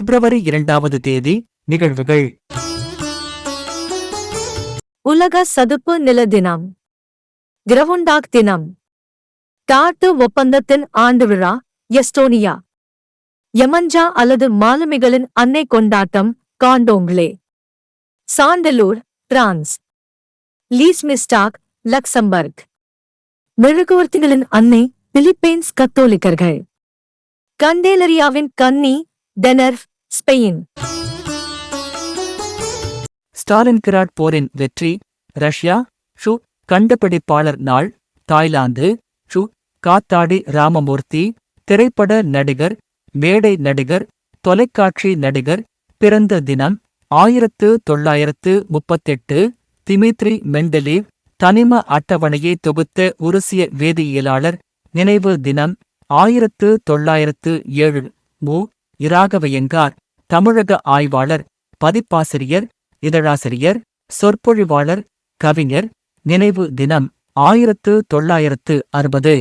பிப்ரவரி 2ஆவது தேதி நிகழ்வுகள். உலக சதுப்பு நில தினம், கிரவுண்டாக் தினம், டார்ட்டு ஒப்பந்தத்தின் ஆண்டு விழா, எஸ்டோனியா. யமன்ஜா அல்லது மாலுமிகளின் அன்னை கொண்டாட்டம், காண்டோங்லே. சாண்டலூர், பிரான்ஸ். லீஸ்மிஸ்டாக், லக்சம்பர்க். மெழுகுவர்த்திகளின் அன்னை, பிலிப்பைன்ஸ் கத்தோலிக்கர்கள். கண்டேலரியாவின் கன்னி, டெனர்ஃப், ஸ்பெயின். ஸ்டாலின்கிராட் போரின் வெற்றி, ரஷ்யா. ஷு கண்டுபிடிப்பாளர் நாள், தாய்லாந்து. ஷு காத்தாடி ராமமூர்த்தி, திரைப்பட நடிகர், மேடை நடிகர், தொலைக்காட்சி நடிகர். பிறந்த தினம் 1938. திமித்ரி மெண்டலீவ், தனிம அட்டவணையை தொகுத்த உருசிய வேதியியலாளர். நினைவு தினம் 1907. மு. இராகவையங்கார், தமிழக ஆய்வாளர், பதிப்பாசிரியர், இதழாசிரியர், சொற்பொழிவாளர், கவிஞர். நினைவு தினம் 1960.